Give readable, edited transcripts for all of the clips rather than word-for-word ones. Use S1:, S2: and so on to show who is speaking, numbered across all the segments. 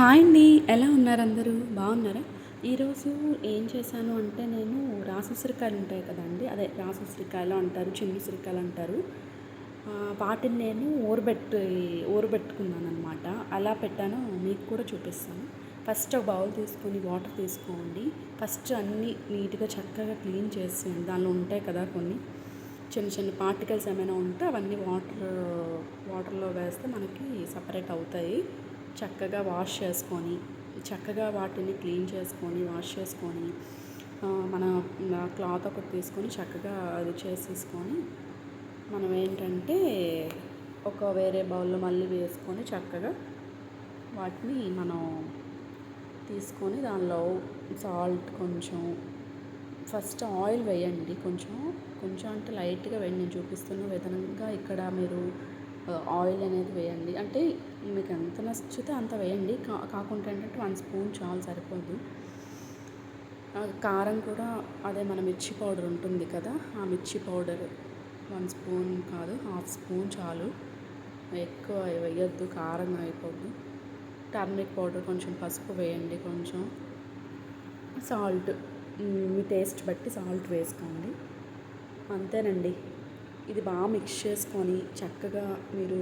S1: Hi అండి. ఎలా ఉన్నారు అందరూ? బాగున్నారా? ఈరోజు ఏం చేశాను అంటే నేను రాసుసిరికాయలు ఉంటాయి కదండీ! అదే రాసుసిరికాయలు అంటారు, చిన్న ఉసిరికాయలు అంటారు. వాటిని నేను ఊరబెట్టుకున్నాననమాట. ఎలా పెట్టానో మీకు కూడా చూపిస్తాను. ఫస్ట్ ఒక బౌల్ తీసుకొని వాటర్ తీసుకోండి. ఫస్ట్ అన్నీ నీట్‌గా చక్కగా క్లీన్ చేసేయండి. దానిలో ఉంటాయి కదా కొన్ని చిన్న చిన్న పార్టికల్స్ ఏమైనా ఉంటే అవన్నీ వాటర్‌లో వేస్తే మనకి సెపరేట్ అవుతాయి. చక్కగా వాష్ చేసుకొని, చక్కగా వాటిని క్లీన్ చేసుకొని, వాష్ చేసుకొని మన క్లాత్ ఒకటి తీసుకొని చక్కగా అది చేసేసుకొని మనం ఏంటంటే ఒక వేరే బౌల్‌లో మళ్ళీ వేసుకొని చక్కగా వాటిని మనం తీసుకొని దానిలో సాల్ట్ కొంచెం ఫస్ట్ ఆయిల్ వేయండి కొంచెం. కొంచెం అంటే లైట్‌గా వేయండి. నేను చూపిస్తున్న విధంగా ఇక్కడ మీరు ఆయిల్ అనేది వేయండి. అంటే మీకు ఎంత నచ్చితే అంత వేయండి. కాకుంటే ఏంటంటే 1 స్పూన్ చాలు సరిపోదు. కారం కూడా అదే మన మిర్చి పౌడర్ ఉంటుంది కదా! ఆ మిర్చి పౌడర్ 1 స్పూన్ కాదు, హాఫ్ స్పూన్ చాలు. ఎక్కువ వేయొద్దు, కారం అయిపోద్ది. టర్మరిక్ పౌడర్ కొంచెం, పసుపు వేయండి కొంచెం. సాల్ట్ మీ టేస్ట్ బట్టి సాల్ట్ వేసుకోండి. అంతేనండి. ఇది బాగా మిక్స్ చేసుకొని చక్కగా మీరు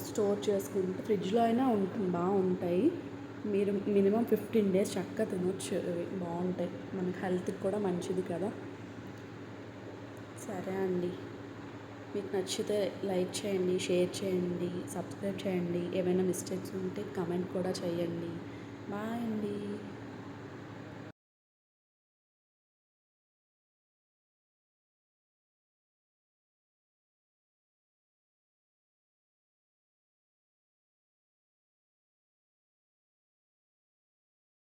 S1: స్టోర్ చేసుకుంటే ఫ్రిడ్జ్లో అయినా బాగుంటాయి. మీరు మినిమం 15 డేస్ చక్కగా తినొచ్చు. ఇవి బాగుంటాయి, మనకి హెల్త్కి కూడా మంచిది కదా. సరే అండి, మీకు నచ్చితే లైక్ చేయండి, షేర్ చేయండి, సబ్స్క్రైబ్ చేయండి. ఏమైనా మిస్టేక్స్ ఉంటే కమెంట్ కూడా చేయండి. బాయ్ అండి.